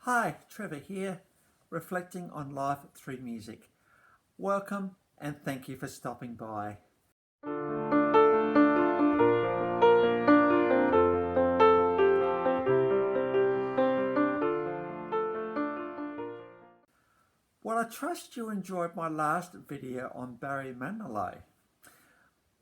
Hi, Trevor here, reflecting on life through music. Welcome and thank you for stopping by. Well, I trust you enjoyed my last video on Barry Manilow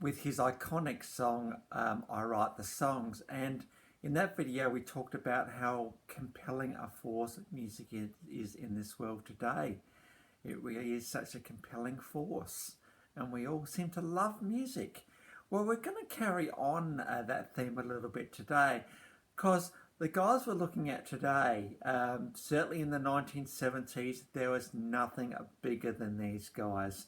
with his iconic song, I Write the Songs. And in that video, we talked about how compelling a force music is in this world today. It really is such a compelling force, and we all seem to love music. Well, we're going to carry on that theme a little bit today, because the guys we're looking at today, certainly in the 1970s, there was nothing bigger than these guys.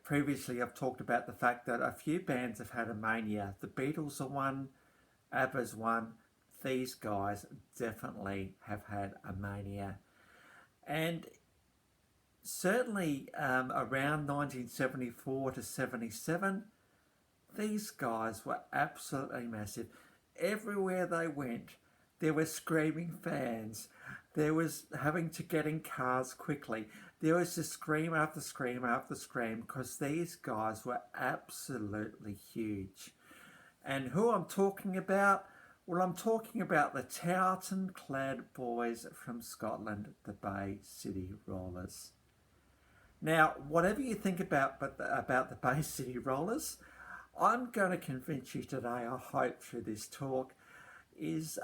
Previously I've talked about the fact that a few bands have had a mania. The Beatles are one, ABBA's one. These guys definitely have had a mania. And certainly around 1974 to 77, these guys were absolutely massive. Everywhere they went, there were screaming fans. There was having to get in cars quickly. There was just scream after scream after scream, because these guys were absolutely huge. And who I'm talking about? Well, I'm talking about the tartan-clad boys from Scotland, the Bay City Rollers. Now, whatever you think about the Bay City Rollers, I'm going to convince you today, I hope, through this talk, is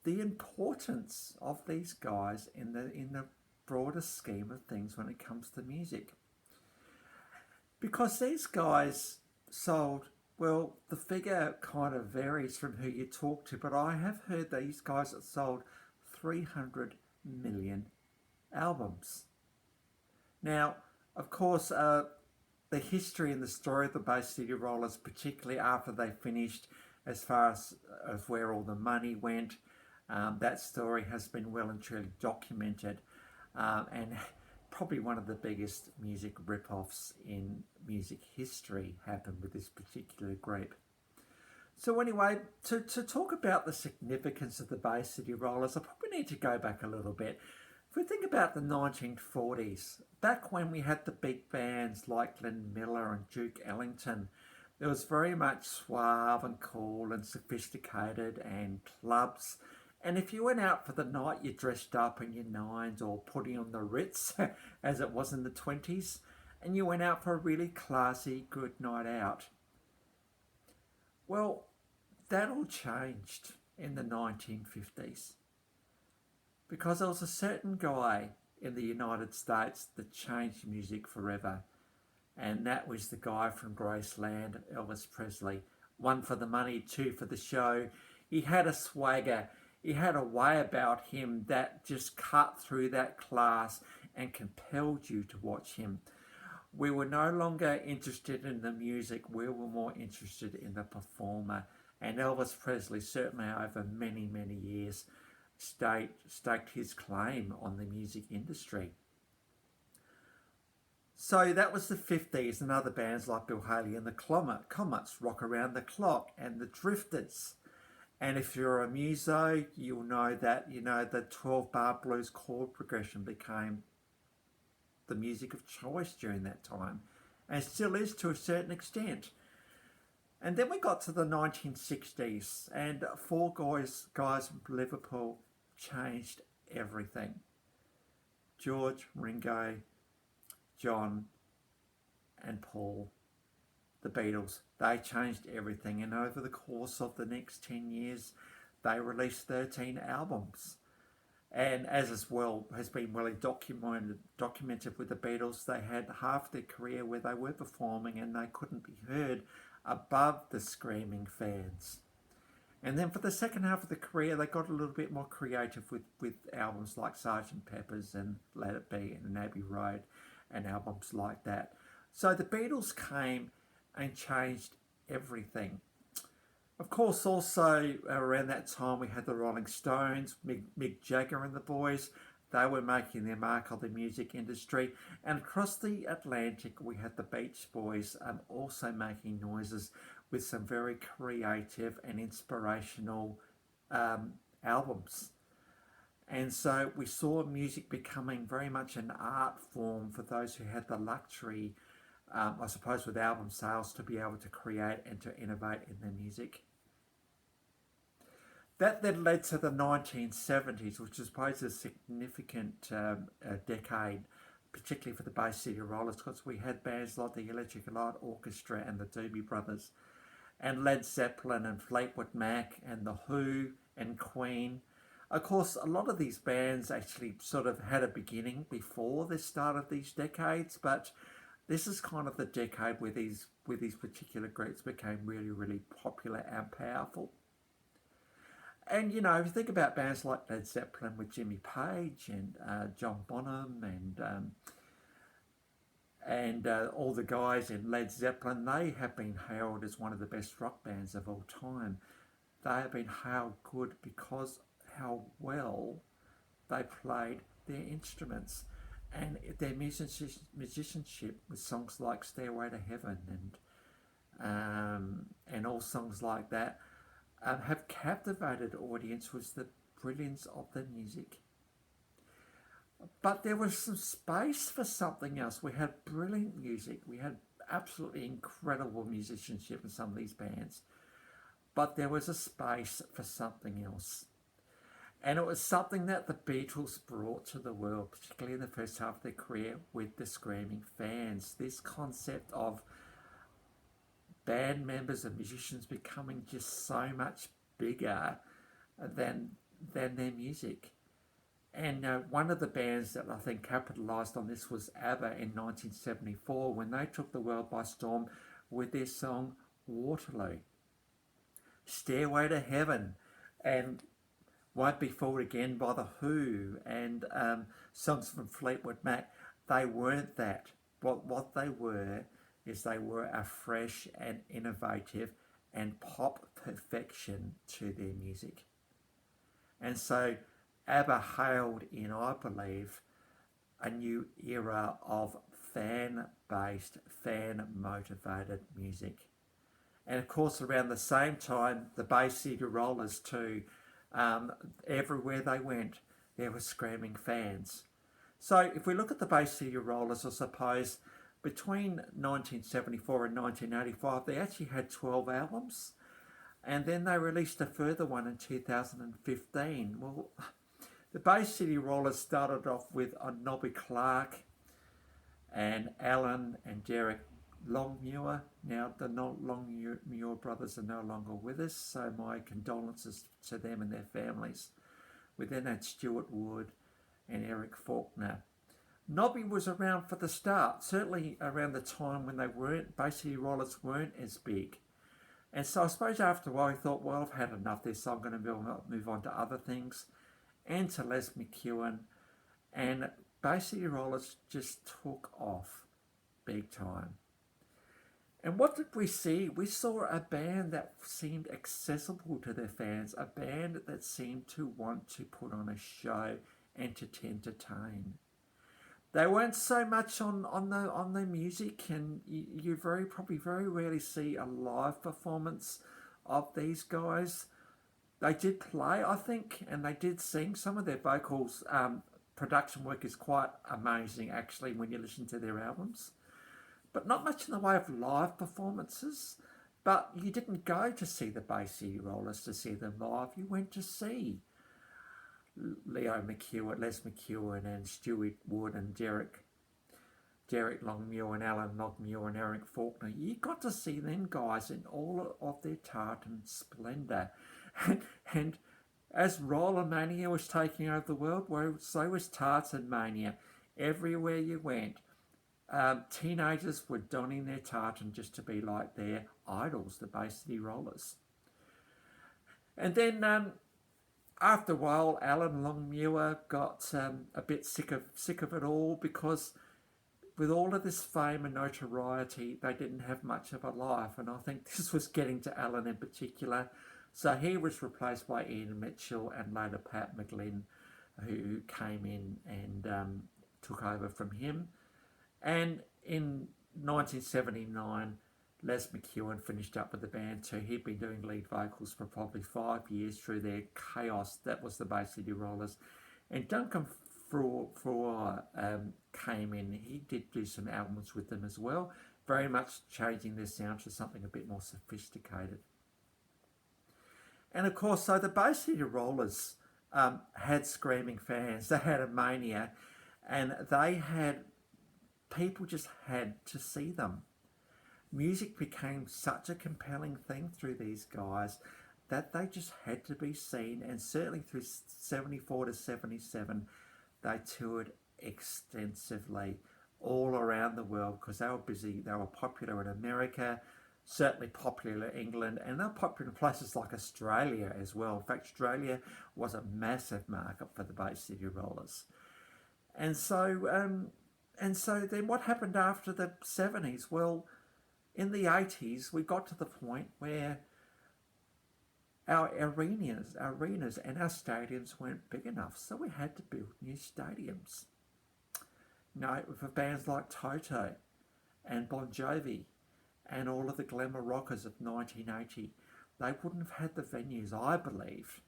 the importance of these guys in the broader scheme of things when it comes to music. Because these guys sold, well, the figure kind of varies from who you talk to, but I have heard these guys that sold 300 million albums. Now, of course, the history and the story of the Bay City Rollers, particularly after they finished, as far as where all the money went, that story has been well and truly documented, and probably one of the biggest music rip-offs in music history happened with this particular group. So anyway, to talk about the significance of the Bay City Rollers, I probably need to go back a little bit. If we think about the 1940s, back when we had the big bands like Glenn Miller and Duke Ellington, it was very much suave and cool and sophisticated and clubs. And if you went out for the night, you dressed up in your nines or putting on the Ritz, as it was in the 20s, and you went out for a really classy, good night out. Well, that all changed in the 1950s, because there was a certain guy in the United States that changed music forever. And that was the guy from Graceland, Elvis Presley. One for the money, two for the show. He had a swagger. He had a way about him that just cut through that class and compelled you to watch him. We were no longer interested in the music. We were more interested in the performer. And Elvis Presley, certainly over many, many years, staked his claim on the music industry. So that was the 50s, and other bands like Bill Haley and the Comets, Rock Around the Clock, and the Drifters. And if you're a muso, you'll know that, the 12-bar blues chord progression became the music of choice during that time, and still is to a certain extent. And then we got to the 1960s, and four guys from Liverpool changed everything. George, Ringo, John and Paul, the Beatles, they changed everything. And over the course of the next 10 years, they released 13 albums. And as well has been well documented with the Beatles, they had half their career where they were performing and they couldn't be heard above the screaming fans. And then for the second half of the career, they got a little bit more creative with albums like Sgt. Pepper's and Let It Be and Abbey Road and albums like that. So the Beatles came and changed everything. Of course, also around that time, we had the Rolling Stones, Mick Jagger and the boys. They were making their mark on the music industry. And across the Atlantic, we had the Beach Boys also making noises with some very creative and inspirational albums. And so we saw music becoming very much an art form for those who had the luxury, I suppose, with album sales to be able to create and to innovate in their music. That then led to the 1970s, which I suppose is a significant decade, particularly for the Bay City Rollers, because we had bands like the Electric Light Orchestra and the Doobie Brothers, and Led Zeppelin and Fleetwood Mac and The Who and Queen. Of course, a lot of these bands actually sort of had a beginning before the start of these decades, but this is kind of the decade where these particular groups became really, really popular and powerful. And, you know, if you think about bands like Led Zeppelin with Jimmy Page and John Bonham and all the guys in Led Zeppelin, they have been hailed as one of the best rock bands of all time. They have been hailed good because how well they played their instruments and their musicianship with songs like Stairway to Heaven and all songs like that have captivated audience with the brilliance of the music. But there was some space for something else. We had brilliant music. We had absolutely incredible musicianship in some of these bands. But there was a space for something else. And it was something that the Beatles brought to the world, particularly in the first half of their career, with the screaming fans. This concept of band members and musicians becoming just so much bigger than their music. And one of the bands that I think capitalised on this was ABBA in 1974 when they took the world by storm with their song Waterloo, Stairway to Heaven, and Won't Be Fooled Again by The Who, and songs from Fleetwood Mac. They weren't that. What they were is they were a fresh and innovative and pop perfection to their music. And so ABBA hailed in, I believe, a new era of fan-based, fan-motivated music. And of course, around the same time, the Bay City Rollers too, everywhere they went, there were screaming fans. So if we look at the Bay City Rollers, I suppose, between 1974 and 1985, they actually had 12 albums. And then they released a further one in 2015. Well, the Bay City Rollers started off with Nobby Clark and Alan and Derek Longmuir. Now, the Longmuir brothers are no longer with us, so my condolences to them and their families. We then had Stuart Wood and Eric Faulkner. Nobby was around for the start, certainly around the time when Bay City Rollers weren't as big. And so I suppose after a while he thought, well, I've had enough of this, so I'm going to move on to other things. And to Les McKeown. And Bay City Rollers just took off big time. And what did we see? We saw a band that seemed accessible to their fans, a band that seemed to want to put on a show and to entertain. They weren't so much on the music, and you probably very rarely see a live performance of these guys. They did play, I think, and they did sing. Some of their vocals, production work is quite amazing, actually, when you listen to their albums. But not much in the way of live performances. But you didn't go to see the Bay City Rollers to see them live. You went to see Les McKeown and Stuart Wood and Derek Longmuir and Alan Longmuir and Eric Faulkner. You got to see them guys in all of their tartan splendour. And as Rollermainia was taking over the world, well, so was Tartan Mania. Everywhere you went, teenagers were donning their tartan just to be like their idols, the Bay City Rollers. And then after a while, Alan Longmuir got a bit sick of it all, because with all of this fame and notoriety, they didn't have much of a life. And I think this was getting to Alan in particular. So he was replaced by Ian Mitchell and later Pat McGlynn, who came in and took over from him. And in 1979, Les McKeown finished up with the band too. He'd been doing lead vocals for probably 5 years through their chaos that was the Bay City Rollers. And Duncan Fruer came in. He did do some albums with them as well, very much changing their sound to something a bit more sophisticated. And of course, so the Bay City Rollers had screaming fans. They had a mania, and people just had to see them. Music became such a compelling thing through these guys that they just had to be seen, and certainly through 74 to 77 they toured extensively all around the world because they were busy. They were popular in America, certainly popular in England, and they're popular in places like Australia as well. In fact, Australia was a massive market for the Bay City Rollers. And so then what happened after the 70s? Well, in the 80s, we got to the point where our arenas and our stadiums weren't big enough, so we had to build new stadiums. For bands like Toto and Bon Jovi and all of the glamour rockers of 1980, they wouldn't have had the venues, I believe,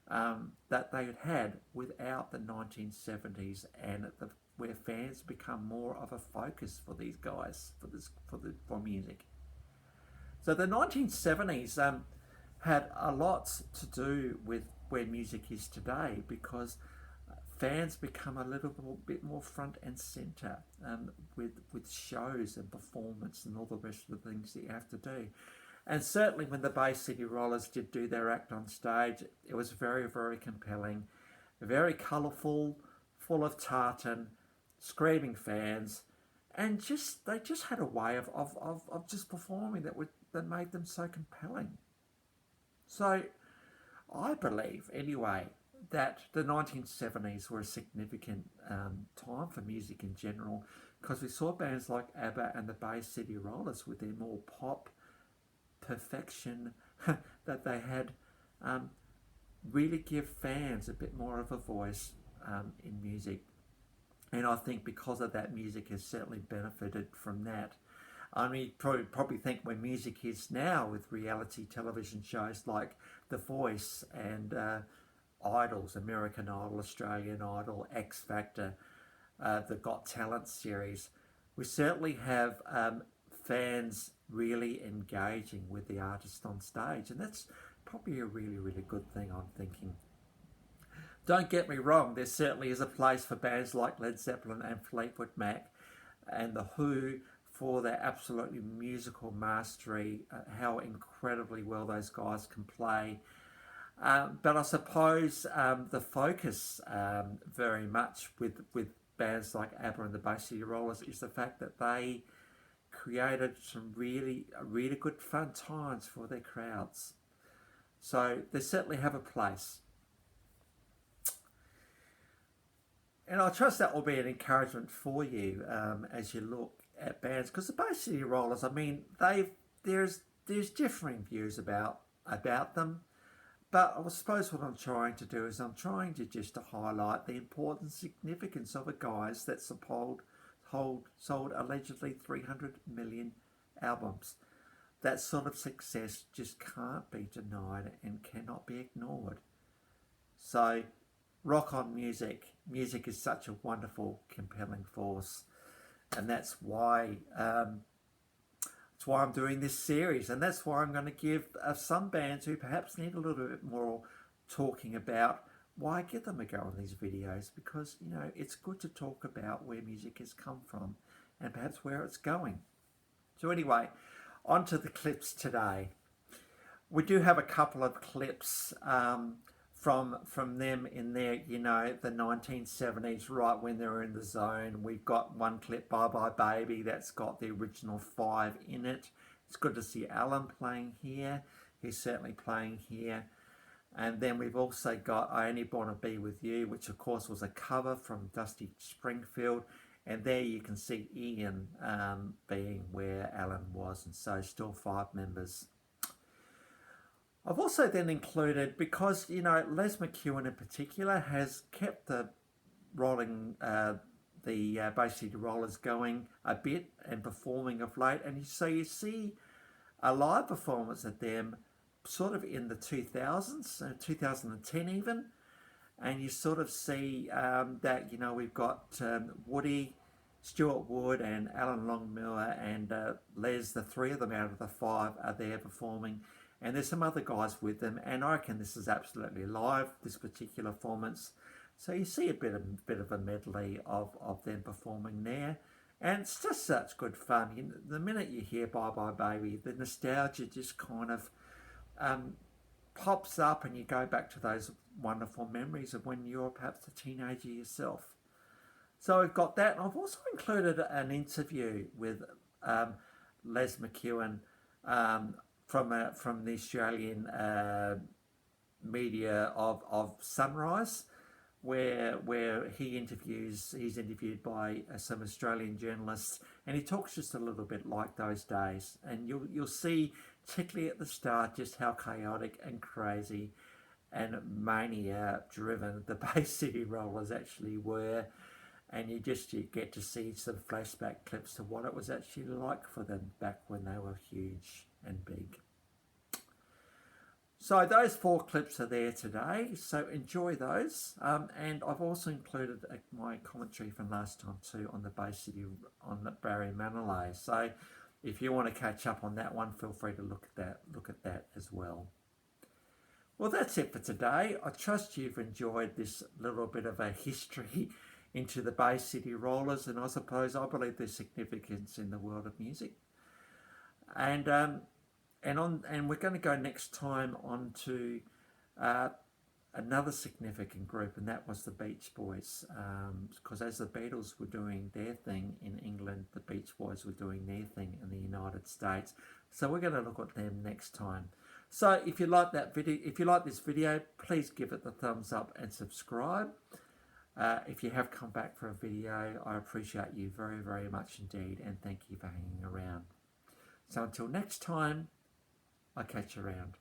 that they had without the 1970s, and where fans become more of a focus for these guys for music. So the 1970s had a lot to do with where music is today, because fans become a little bit more front and centre with shows and performance and all the rest of the things that you have to do. And certainly when the Bay City Rollers did do their act on stage, it was very, very compelling, very colourful, full of tartan, screaming fans, and they just had a way of just performing that made them so compelling. So I believe, anyway, that the 1970s were a significant time for music in general, because we saw bands like ABBA and the Bay City Rollers with their more pop perfection that they had really give fans a bit more of a voice in music. And I think because of that, music has certainly benefited from that. I mean, probably think where music is now with reality television shows like The Voice and Idols, American Idol, Australian Idol, X Factor, the Got Talent series, we certainly have fans really engaging with the artist on stage, and that's probably a really, really good thing, I'm thinking. Don't get me wrong, there certainly is a place for bands like Led Zeppelin and Fleetwood Mac and The Who for their absolutely musical mastery, how incredibly well those guys can play. But I suppose the focus very much with bands like ABBA and the Bay City Rollers is the fact that they created some really good fun times for their crowds. So they certainly have a place. And I trust that will be an encouragement for you as you look at bands, because the Bay City Rollers, I mean, there's differing views about them, but I suppose what I'm trying to do is I'm trying to just to highlight the important significance of a guys that sold allegedly 300 million albums. That sort of success just can't be denied and cannot be ignored. So rock on music. Music is such a wonderful, compelling force, and that's why I'm doing this series, and that's why I'm going to give some bands who perhaps need a little bit more talking about, why give them a go on these videos, because it's good to talk about where music has come from and perhaps where it's going. So anyway, on to the clips today. We do have a couple of clips from them in their, the 1970s, right when they were in the zone. We've got one clip, Bye Bye Baby, that's got the original 5 in it. It's good to see Alan playing here. He's certainly playing here. And then we've also got I Only Want to Be With You, which of course was a cover from Dusty Springfield. And there you can see Ian being where Alan was, and so still 5 members. I've also then included, because Les McKeown in particular has kept the Bay City Rollers going a bit and performing of late, and so you see a live performance of them sort of in the 2000s, 2010 even, and you sort of see that, you know, we've got Woody, Stuart Wood and Alan Longmire and Les, the three of them out of the five are there performing, and there's some other guys with them, and I reckon this is absolutely live, this particular performance. So you see a bit of a medley of them performing there, and it's just such good fun. The minute you hear Bye Bye Baby, the nostalgia just kind of pops up, and you go back to those wonderful memories of when you were perhaps a teenager yourself. So we've got that, and I've also included an interview with Les McKeown from the Australian media of Sunrise, where he's interviewed by some Australian journalists, and he talks just a little bit like those days, and you'll see, particularly at the start, just how chaotic and crazy and mania driven the Bay City Rollers actually were, and you get to see some flashback clips to what it was actually like for them back when they were huge and big. So those 4 clips are there today, so enjoy those. And I've also included my commentary from last time too on the Bay City, on the Barry Manilow. So if you want to catch up on that one, feel free to look at that as well. Well, that's it for today. I trust you've enjoyed this little bit of a history into the Bay City Rollers, and I believe their significance in the world of music. And we're going to go next time on to another significant group, and that was the Beach Boys. Because as the Beatles were doing their thing in England, the Beach Boys were doing their thing in the United States. So we're going to look at them next time. So if you like this video, please give it the thumbs up and subscribe. If you have come back for a video, I appreciate you very, very much indeed, and thank you for hanging around. So until next time, I'll catch you around.